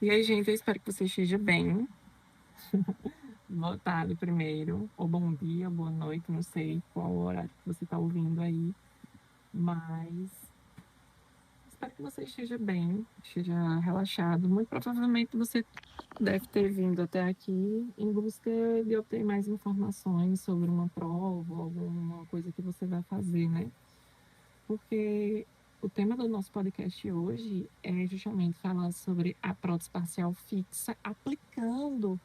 E aí, gente, eu espero que você esteja bem. Boa tarde primeiro, ou bom dia, boa noite, não sei qual horário que você está ouvindo aí, mas espero que você esteja bem, esteja relaxado. Muito provavelmente você deve ter vindo até aqui em busca de obter mais informações sobre uma prova, ou alguma coisa que você vai fazer, né? Porque o tema do nosso podcast hoje é justamente falar sobre a prótese parcial fixa aplicando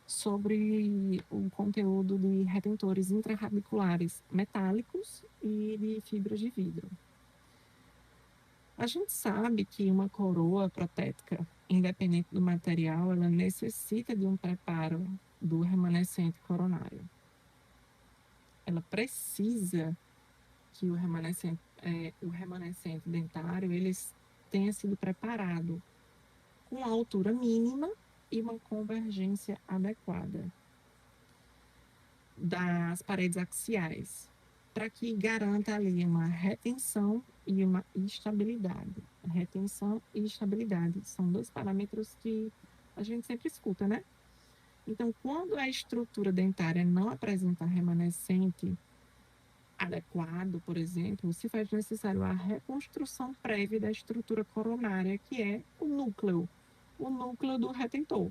sobre o conteúdo de retentores intrarradiculares metálicos e de fibras de vidro. A gente sabe que uma coroa protética, independente do material, ela necessita de um preparo do remanescente coronário. Ela precisa que o remanescente dentário tenha sido preparado com altura mínima e uma convergência adequada das paredes axiais, para que garanta ali uma retenção e uma estabilidade. Retenção e estabilidade são dois parâmetros que a gente sempre escuta, né? Então, quando a estrutura dentária não apresenta remanescente adequado, por exemplo, se faz necessário a reconstrução prévia da estrutura coronária, que é o núcleo do retentor.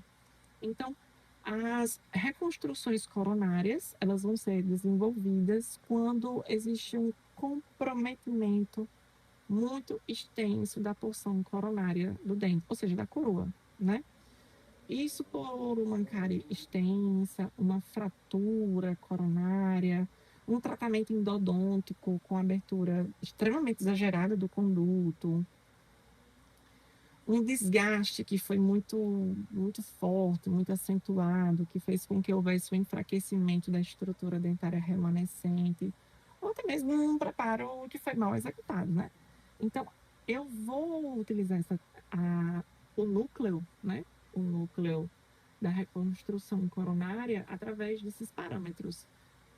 Então, as reconstruções coronárias, elas vão ser desenvolvidas quando existe um comprometimento muito extenso da porção coronária do dente, ou seja, da coroa, né? Isso por uma cárie extensa, uma fratura coronária, um tratamento endodôntico com abertura extremamente exagerada do conduto, um desgaste que foi muito forte, muito acentuado, que fez com que houvesse um enfraquecimento da estrutura dentária remanescente, ou até mesmo um preparo que foi mal executado, né? Então, eu vou utilizar o núcleo, né? O núcleo da reconstrução coronária através desses parâmetros.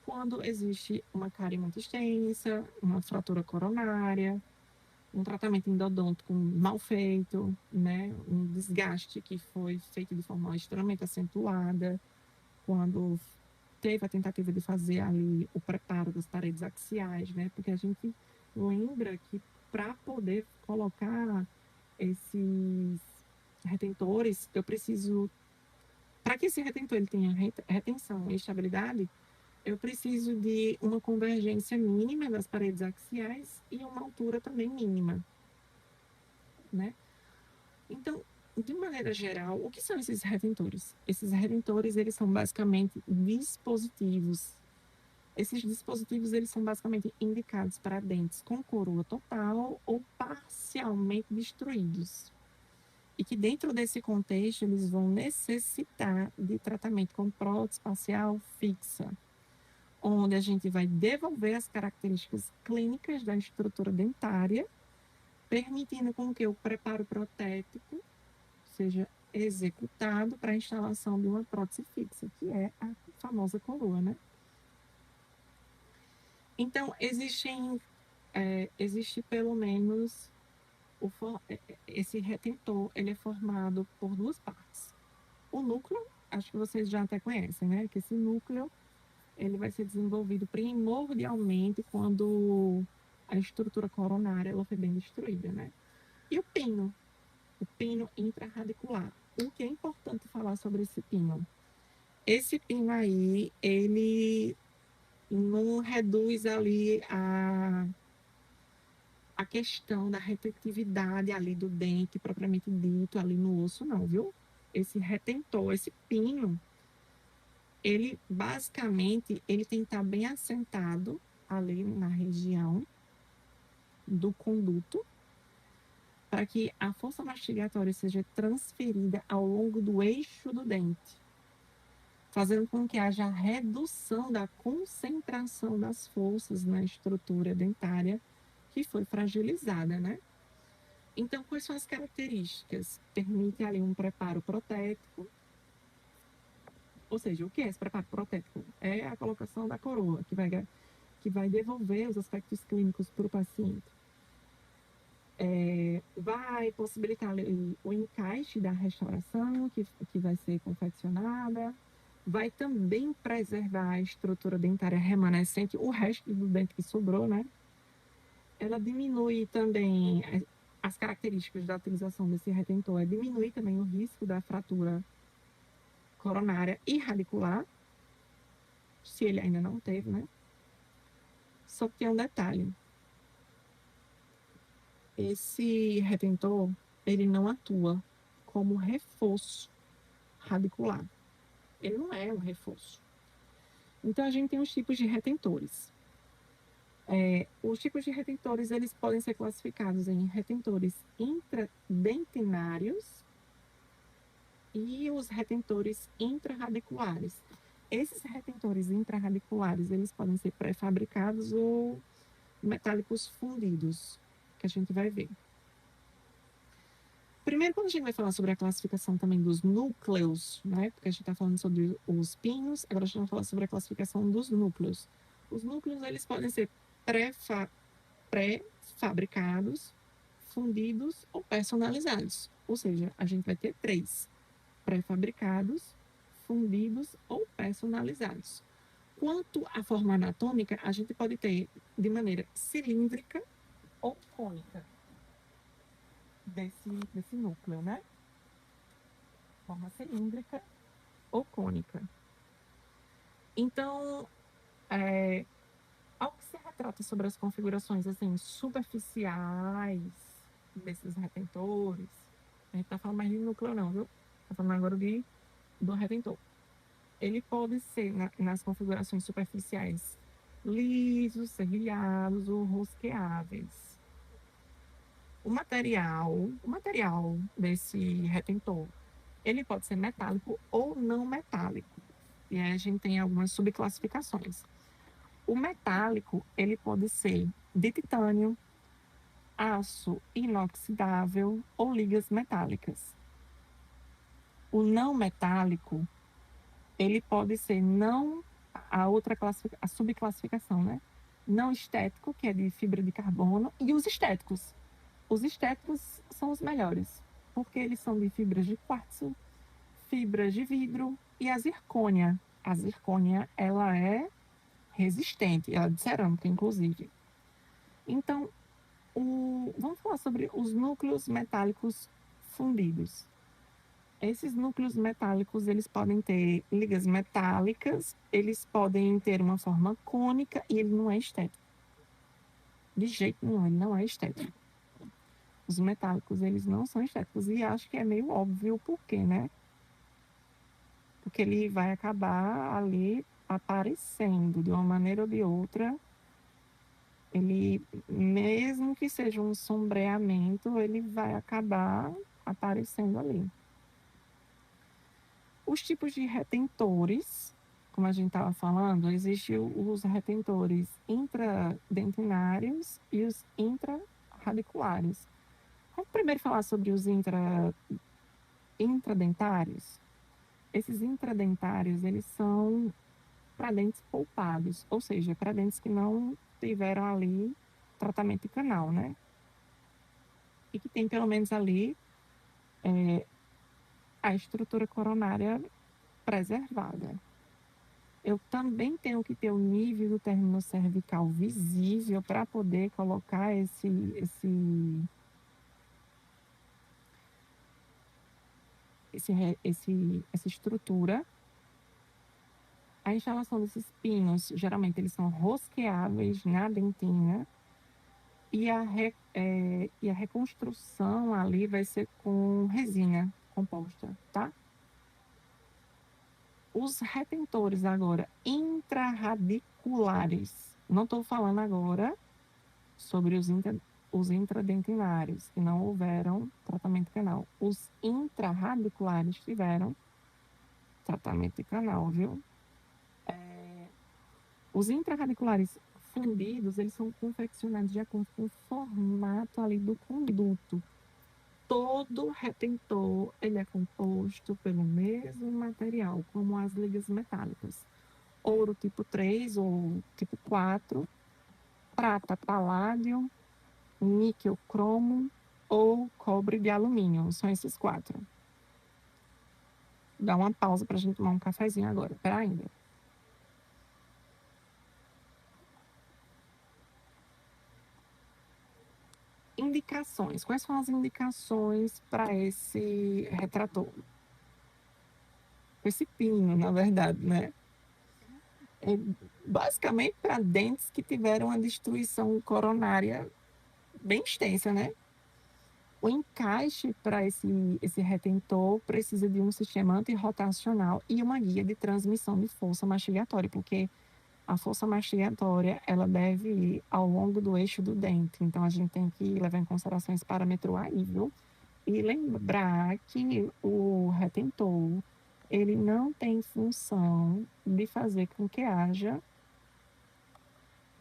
Quando existe uma cárie muito extensa, uma fratura coronária, um tratamento endodôntico mal feito, né? Um desgaste que foi feito de forma extremamente acentuada, quando teve a tentativa de fazer ali o preparo das paredes axiais, né? Porque a gente lembra que para poder colocar esses retentores, eu preciso, para que esse retentor ele tenha retenção e estabilidade, eu preciso de uma convergência mínima das paredes axiais e uma altura também mínima, né? Então, de maneira geral, o que são esses retentores? Esses retentores, eles são basicamente dispositivos. Esses dispositivos, eles são basicamente indicados para dentes com coroa total ou parcialmente destruídos. E que dentro desse contexto, eles vão necessitar de tratamento com prótese facial fixa, onde a gente vai devolver as características clínicas da estrutura dentária, permitindo com que o preparo protético seja executado para a instalação de uma prótese fixa, que é a famosa coroa, né? Então, existe pelo menos esse retentor, ele é formado por duas partes. O núcleo, acho que vocês já até conhecem, né? Que esse núcleo, ele vai ser desenvolvido primordialmente quando a estrutura coronária ela foi bem destruída, né? E o pino intrarradicular. O que é importante falar sobre esse pino? Esse pino aí, ele não reduz ali a questão da retentividade ali do dente, propriamente dito, ali no osso, não, viu? Esse retentor, esse pino, ele basicamente, ele tem que estar bem assentado ali na região do conduto, para que a força mastigatória seja transferida ao longo do eixo do dente, fazendo com que haja redução da concentração das forças na estrutura dentária que foi fragilizada, né? Então, quais são as características? Permite ali um preparo protético, ou seja, o que é esse preparo protético? É a colocação da coroa, que vai devolver os aspectos clínicos para o paciente. vai possibilitar ali o encaixe da restauração que vai ser confeccionada, vai também preservar a estrutura dentária remanescente, o resto do dente que sobrou, né? Ela diminui também as características da utilização desse retentor, diminui também o risco da fratura coronária e radicular, se ele ainda não teve, né? Só que tem um detalhe, esse retentor, ele não atua como reforço radicular. Ele não é um reforço. Então, a gente tem os tipos de retentores. Os tipos de retentores, eles podem ser classificados em retentores intradentenários e os retentores intrarradiculares. Esses retentores intrarradiculares, eles podem ser pré-fabricados ou metálicos fundidos, que a gente vai ver. Primeiro, quando a gente vai falar sobre a classificação também dos núcleos, né? Porque a gente está falando sobre os pinos, agora a gente vai falar sobre a classificação dos núcleos. Os núcleos, eles podem ser pré-fabricados, fundidos ou personalizados. Ou seja, a gente vai ter três: pré-fabricados, fundidos ou personalizados. Quanto à forma anatômica, a gente pode ter de maneira cilíndrica ou cônica desse núcleo, né? Forma cilíndrica ou cônica. Então, ao que se retrata sobre as configurações assim, superficiais desses retentores, a gente está falando mais de núcleo não, viu? Está falando agora do retentor. Ele pode ser, nas configurações superficiais, lisos, serrilhados ou rosqueáveis. O material desse retentor, ele pode ser metálico ou não metálico. E aí a gente tem algumas subclassificações. O metálico, ele pode ser de titânio, aço inoxidável ou ligas metálicas. O não metálico, ele pode ser não a subclassificação, né? Não estético, que é de fibra de carbono, e os estéticos. Os estéticos são os melhores, porque eles são de fibras de quartzo, fibras de vidro e a zircônia. A zircônia, ela é resistente, ela é de cerâmica, inclusive. Então, vamos falar sobre os núcleos metálicos fundidos. Esses núcleos metálicos, eles podem ter ligas metálicas, eles podem ter uma forma cônica e ele não é estético. De jeito nenhum, ele não é estético. Os metálicos, eles não são estéticos. E acho que é meio óbvio o porquê, né? Porque ele vai acabar ali aparecendo de uma maneira ou de outra. Ele, mesmo que seja um sombreamento, ele vai acabar aparecendo ali. Os tipos de retentores, como a gente estava falando, existem os retentores intradentários e os intrarradiculares. Vamos primeiro falar sobre os intradentários. Esses intradentários, eles são para dentes poupados, ou seja, para dentes que não tiveram ali tratamento de canal, né? E que tem pelo menos ali a estrutura coronária preservada. Eu também tenho que ter o nível do término cervical visível para poder colocar essa estrutura. A instalação desses pinos, geralmente eles são rosqueáveis na dentina e a reconstrução ali vai ser com resina composta, tá? Os retentores agora intrarradiculares. Não estou falando agora sobre os intradentinários, que não houveram tratamento de canal. Os intrarradiculares tiveram tratamento de canal, viu? Os intrarradiculares fundidos, eles são confeccionados de acordo com o formato ali do conduto. Todo retentor, ele é composto pelo mesmo material, como as ligas metálicas. Ouro tipo 3 ou tipo 4, prata, paládio níquel, cromo ou cobre de alumínio. São esses quatro. Dá uma pausa para a gente tomar um cafezinho agora. Pera ainda. Indicações. Quais são as indicações para esse retrator? Esse pino, na verdade, né? É basicamente para dentes que tiveram uma destruição coronária bem extensa, né? O encaixe para esse retentor precisa de um sistema antirrotacional e uma guia de transmissão de força mastigatória, porque a força mastigatória ela deve ir ao longo do eixo do dente. Então, a gente tem que levar em consideração esse parâmetro aí, viu? E lembrar que o retentor, ele não tem função de fazer com que haja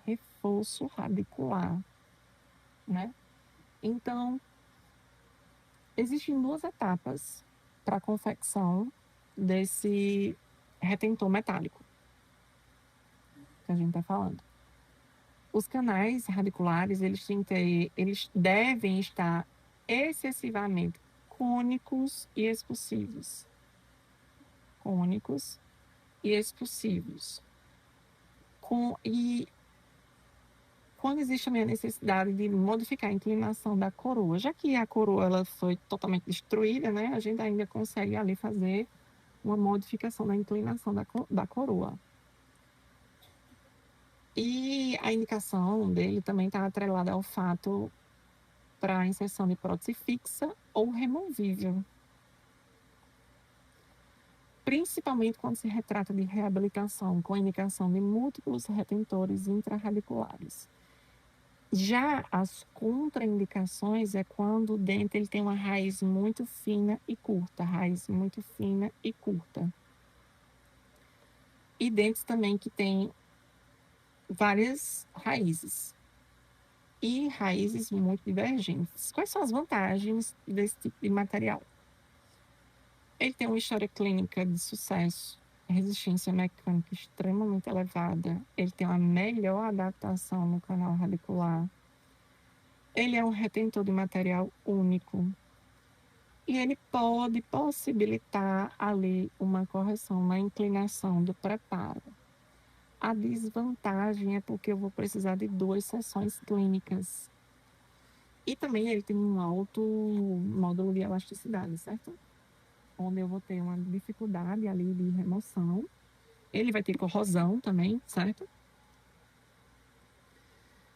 reforço radicular, né? Então, existem duas etapas para a confecção desse retentor metálico que a gente está falando. Os canais radiculares, eles devem estar excessivamente cônicos e expulsivos. Cônicos e expulsivos. E quando existe também a necessidade de modificar a inclinação da coroa, já que a coroa ela foi totalmente destruída, né, a gente ainda consegue ali fazer uma modificação da inclinação da coroa. E a indicação dele também está atrelada ao fato para a inserção de prótese fixa ou removível, principalmente quando se retrata de reabilitação com indicação de múltiplos retentores intrarradiculares. Já as contraindicações é quando o dente ele tem uma raiz muito fina e curta, raiz muito fina e curta. E dentes também que têm várias raízes e raízes muito divergentes. Quais são as vantagens desse tipo de material? Ele tem uma história clínica de sucesso, resistência mecânica extremamente elevada, ele tem uma melhor adaptação no canal radicular, ele é um retentor de material único e ele pode possibilitar ali uma correção na inclinação do preparo. A desvantagem é porque eu vou precisar de 2 sessões clínicas. E também ele tem um alto módulo de elasticidade, certo? Onde eu vou ter uma dificuldade ali de remoção. Ele vai ter corrosão também, certo?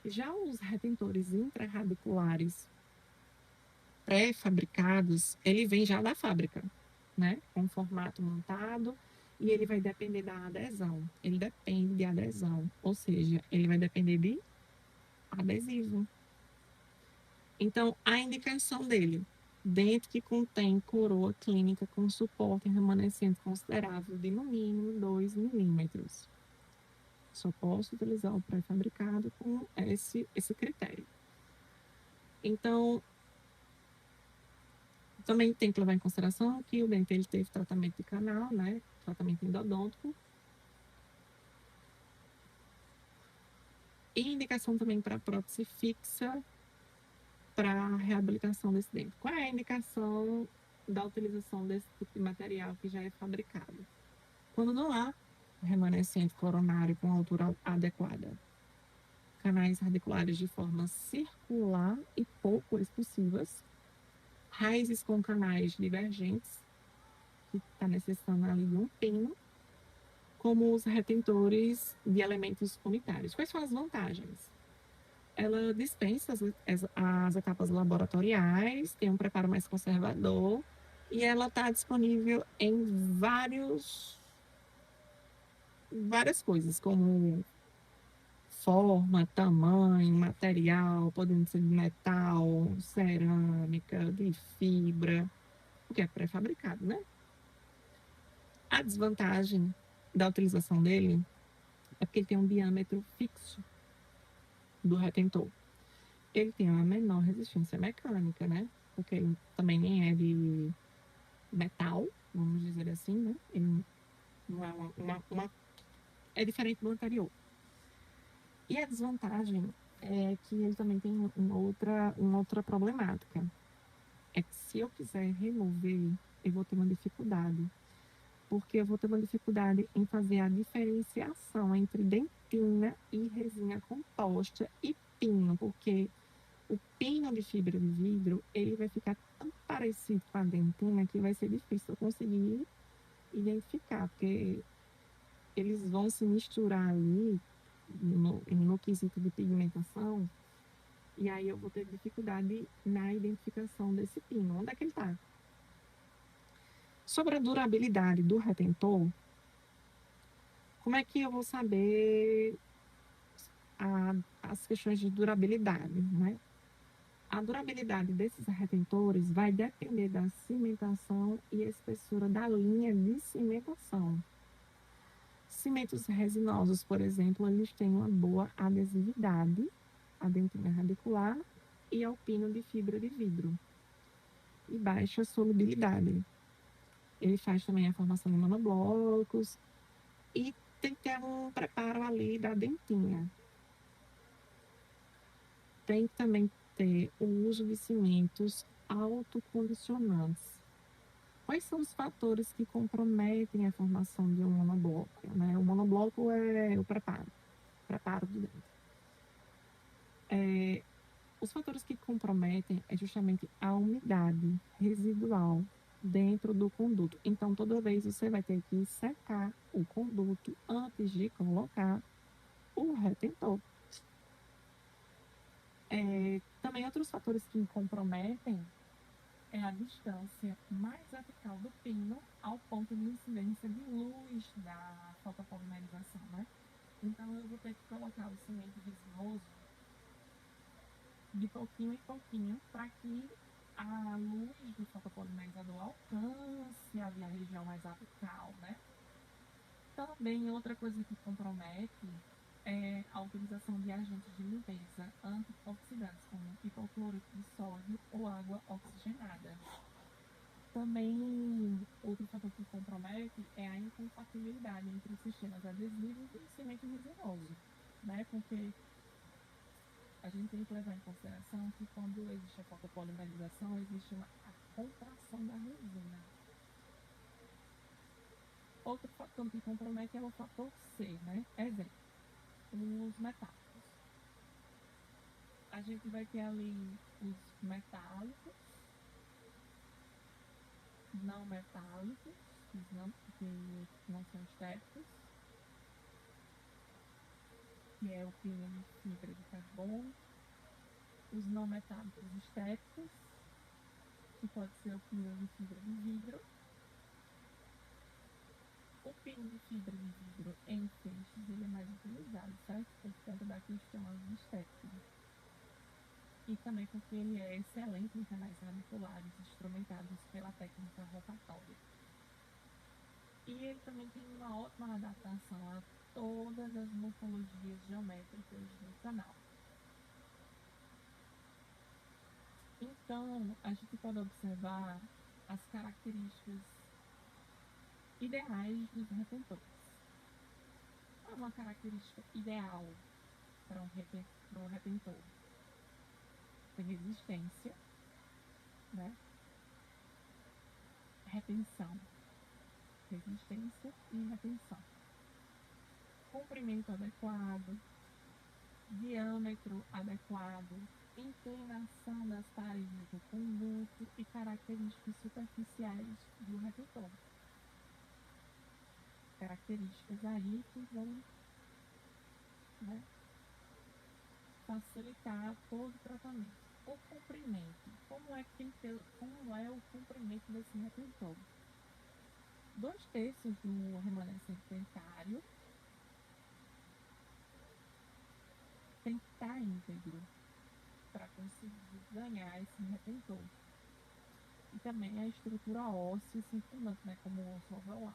Já os retentores intrarradiculares pré-fabricados, ele vem já da fábrica, né? Com formato montado e ele vai depender da adesão. Ele depende de adesão, ou seja, ele vai depender de adesivo. Então, a indicação dele, dente que contém coroa clínica com suporte remanescente considerável de no mínimo 2 milímetros. Só posso utilizar o pré-fabricado com esse critério. Então, também tem que levar em consideração que o dente ele teve tratamento de canal, né? Tratamento endodôntico. E indicação também para prótese fixa para a reabilitação desse dente. Qual é a indicação da utilização desse tipo de material que já é fabricado? Quando não há remanescente coronário com altura adequada, canais radiculares de forma circular e pouco expulsivas, raízes com canais divergentes, que está necessitando ali de um pino, como os retentores de elementos unitários. Quais são as vantagens? Ela dispensa as etapas laboratoriais, tem um preparo mais conservador e ela está disponível em várias coisas, como forma, tamanho, material, podendo ser de metal, cerâmica, de fibra, o que é pré-fabricado, né? A desvantagem da utilização dele é porque ele tem um diâmetro fixo do retentor. Ele tem uma menor resistência mecânica, né? Porque ele também nem é de metal, vamos dizer assim, né? Ele não é é diferente do anterior. E a desvantagem é que ele também tem uma outra problemática. É que se eu quiser remover, eu vou ter uma dificuldade, porque eu vou ter uma dificuldade em fazer a diferenciação entre dentina e resina composta e pino, porque o pino de fibra de vidro, ele vai ficar tão parecido com a dentina que vai ser difícil eu conseguir identificar, porque eles vão se misturar ali no quesito de pigmentação, e aí eu vou ter dificuldade na identificação desse pino. Onde é que ele está? Sobre a durabilidade do retentor, como é que eu vou saber as questões de durabilidade, né? A durabilidade desses retentores vai depender da cimentação e espessura da linha de cimentação. Cimentos resinosos, por exemplo, eles têm uma boa adesividade à dentina radicular e ao pino de fibra de vidro e baixa solubilidade. Ele faz também a formação de monoblocos e tem que ter um preparo ali da dentinha. Tem que também ter o uso de cimentos autocondicionantes. Quais são os fatores que comprometem a formação de um monobloco? Né? O monobloco é o preparo de dentro. Os fatores que comprometem é justamente a umidade residual dentro do conduto. Então, toda vez você vai ter que secar o conduto antes de colocar o retentor. Também outros fatores que comprometem é a distância mais vertical do pino ao ponto de incidência de luz da fotopolimerização, né? Então, eu vou ter que colocar o cimento resinoso de pouquinho em pouquinho para que a luz do fotopolimerizador alcance ali a região mais apical, né? Também outra coisa que compromete é a utilização de agentes de limpeza antioxidantes, como hipoclorito de sódio ou água oxigenada. Também, outro fator que compromete é a incompatibilidade entre sistemas adesivos e cimento resinoso, né? Porque a gente tem que levar em consideração que quando existe a fotopolimerização, existe a contração da resina. Outro fator que compromete é o fator C, né? Exemplo, os metálicos. A gente vai ter ali os metálicos, não metálicos, que não são estéticos, que é o pino de fibra de carbono, os não metálicos estéticos, que pode ser o pino de fibra de vidro. O pino de fibra de vidro em feixes ele é mais utilizado, certo? Por conta da questão estética. E também porque ele é excelente em canais radiculares instrumentados pela técnica rotatória. E ele também tem uma ótima adaptação a todas as morfologias geométricas do canal. Então, a gente pode observar as características ideais dos retentores. Qual é uma característica ideal para um retentor? Tem resistência, né? Retenção. Resistência e retenção. Comprimento adequado, diâmetro adequado, inclinação das paredes do conduto e características superficiais do retentor. Características aí que vão, né, facilitar todo o tratamento. O comprimento. Como é o comprimento desse retentor? 2/3 do remanescente dentário tem que estar íntegro para conseguir ganhar esse retentor. E também a estrutura óssea circundante, né, como o osso alveolar.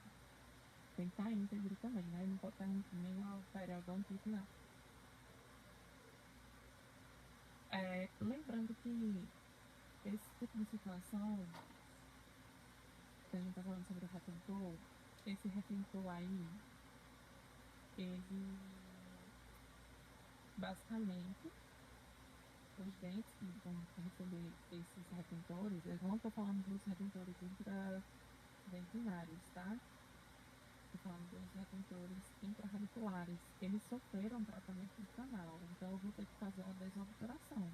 Tem que estar íntegro também, né? Não pode ter nenhuma periodontite, não. Lembrando que esse tipo de situação, que a gente está falando sobre o retentor, esse retentor aí, ele basicamente os dentes que vão receber esses retentores, eu não estou falando dos retentores intradentários, tá? Estou falando dos retentores intrarradiculares. Eles sofreram tratamento do canal, então eu vou ter que fazer uma desobturação.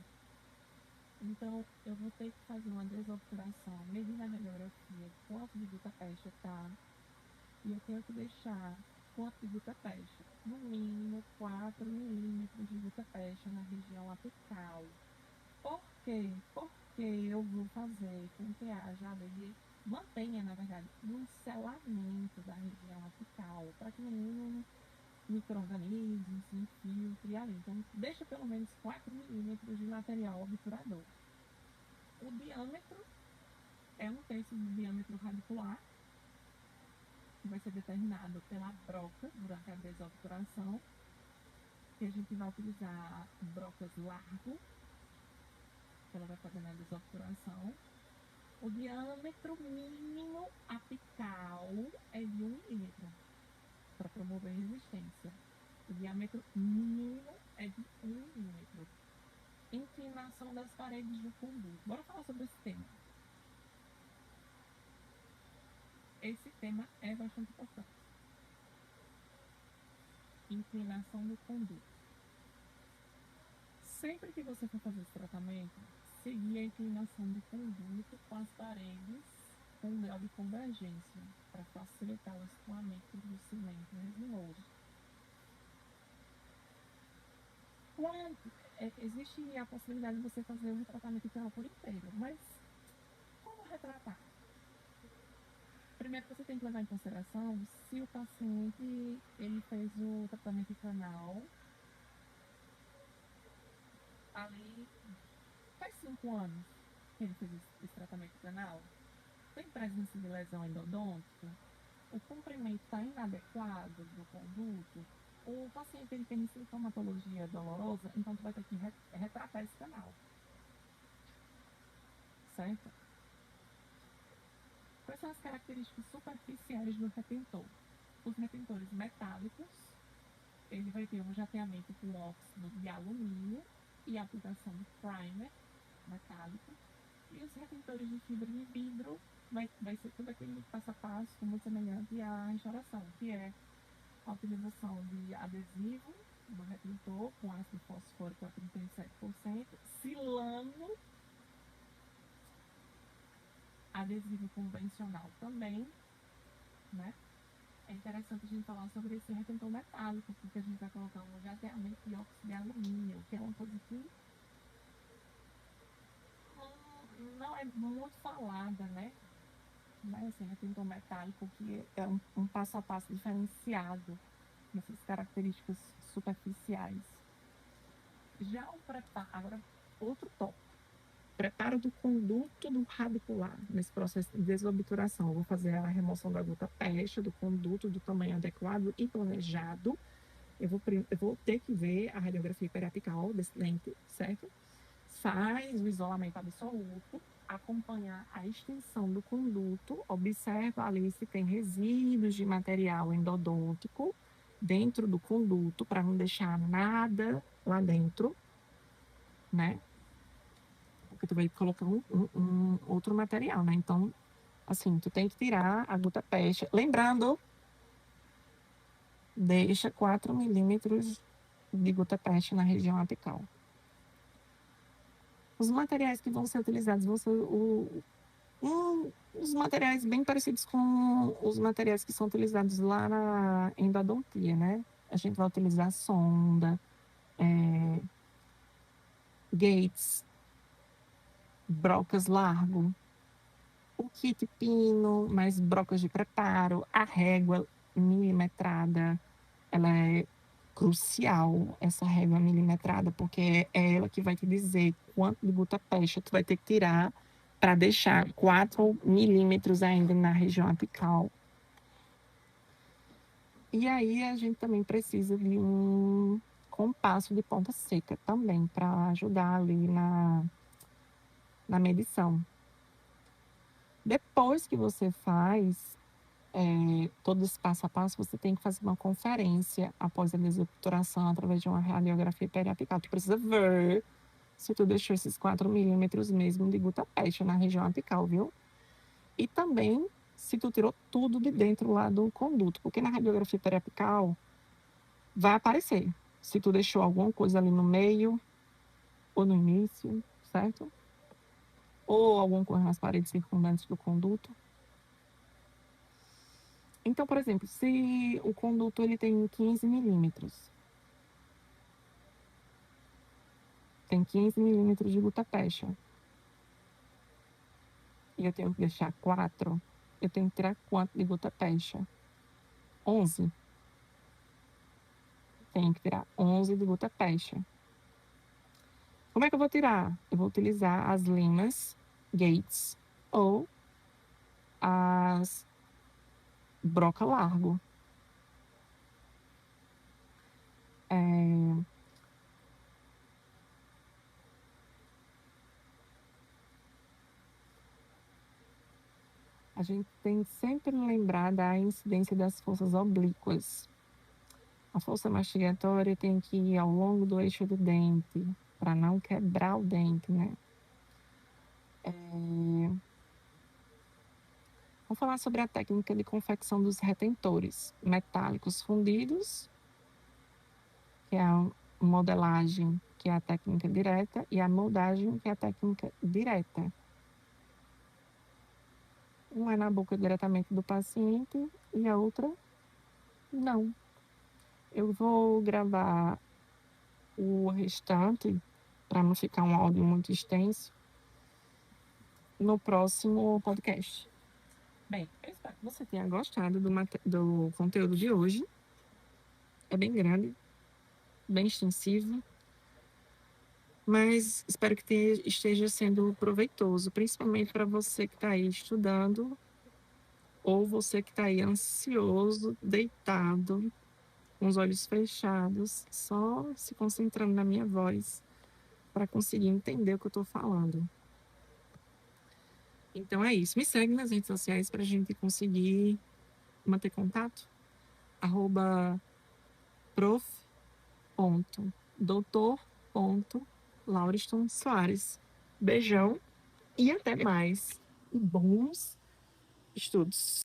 Então, eu vou ter que fazer uma desobturação, medir na radiografia quanto de gutta-percha tá, e eu tenho que deixar quanto de gutta-percha, no mínimo 4 milímetros de gutta-percha na região apical. Por quê? Porque eu vou fazer com que haja ali, mantenha, na verdade, um selamento da região apical, para que nenhum micro-organismo se infiltre ali. Então, deixa pelo menos 4 milímetros de material obturador. O diâmetro é um terço do diâmetro radicular, que vai ser determinado pela broca durante a desobturação, que a gente vai utilizar brocas largo, que ela vai fazer na desobturação. O diâmetro mínimo apical é de 1 milímetro, para promover resistência. O diâmetro mínimo é de 1 milímetro. Inclinação das paredes do conduto. Bora falar sobre esse tema. Esse tema é bastante importante. Inclinação do conduto. Sempre que você for fazer esse tratamento, seguir a inclinação do conduto com as paredes com um grau de convergência, para facilitar o escoamento do cimento resinoso. Existe a possibilidade de você fazer o retratamento canal por inteiro, mas como retratar? Primeiro você tem que levar em consideração se o paciente ele fez o tratamento canal ali faz 5 anos que ele fez esse tratamento canal, tem presença de lesão endodôntica, o comprimento está inadequado do conduto, o paciente ele tem sintomatologia dolorosa, então tu vai ter que retratar esse canal. Certo? Quais são as características superficiais do retentor? Os retentores metálicos, ele vai ter um jateamento com óxido de alumínio e aplicação de primer metálico. E os retentores de fibra de vidro vai ser tudo aquele passo a passo muito semelhante à restauração, que é a utilização de adesivo do retentor com ácido fosfórico a 37%, silano, adesivo convencional também, né? É interessante a gente falar sobre esse retentor metálico, porque a gente vai colocar um jateamento de óxido de alumínio, que é uma coisa que não é muito falada, né? Mas assim, retentor metálico, que é um passo a passo diferenciado nessas características superficiais. Já o preparo, agora outro tópico, preparo do conduto do radicular, nesse processo de desobturação. Eu vou fazer a remoção da gutta-percha, do conduto do tamanho adequado e planejado. Eu vou ter que ver a radiografia periapical desse dente, certo? Faz o isolamento absoluto, acompanhar a extensão do conduto, observa ali se tem resíduos de material endodôntico dentro do conduto, para não deixar nada lá dentro, né? Porque tu vai colocar um outro material, né? Então, assim, tu tem que tirar a gutta-percha. Lembrando, deixa 4 milímetros de gutta-percha na região apical. Os materiais que vão ser utilizados vão ser os materiais bem parecidos com os materiais que são utilizados lá na endodontia, né? A gente vai utilizar sonda, gates, brocas largo, o kit pino, mais brocas de preparo, a régua milimetrada, ela é crucial, essa régua milimetrada, porque é ela que vai te dizer quanto de gutta-percha tu vai ter que tirar para deixar 4 milímetros ainda na região apical. E aí a gente também precisa de um compasso de ponta seca também, para ajudar ali na medição. Depois que você faz todo esse passo a passo, você tem que fazer uma conferência após a desobturação através de uma radiografia periapical. Tu precisa ver se tu deixou esses 4 milímetros mesmo de gutta-percha na região apical, viu? E também se tu tirou tudo de dentro lá do conduto, porque na radiografia periapical vai aparecer se tu deixou alguma coisa ali no meio ou no início, certo? Ou alguma coisa nas paredes circundantes do conduto. Então, por exemplo, se o conduto ele tem 15 milímetros, tem 15 milímetros de gutta-percha, e eu tenho que deixar 4, eu tenho que tirar quanto de gutta-percha? 11. Tenho que tirar 11 de gutta-percha. Como é que eu vou tirar? Eu vou utilizar as limas Gates ou as broca largo. A gente tem que sempre lembrar da incidência das forças oblíquas. A força mastigatória tem que ir ao longo do eixo do dente, para não quebrar o dente, né? Vou falar sobre a técnica de confecção dos retentores metálicos fundidos, que é a modelagem, que é a técnica direta, e a moldagem, que é a técnica direta. Uma é na boca diretamente do paciente e a outra não. Eu vou gravar o restante, para não ficar um áudio muito extenso, no próximo podcast. Bem, eu espero que você tenha gostado do conteúdo de hoje. É bem grande, bem extensivo, mas espero que esteja sendo proveitoso, principalmente para você que está aí estudando ou você que está aí ansioso, deitado, com os olhos fechados, só se concentrando na minha voz para conseguir entender o que eu estou falando. Então é isso. Me segue nas redes sociais para a gente conseguir manter contato. @prof.doutor.lauriston Soares. Beijão e até mais. E bons estudos.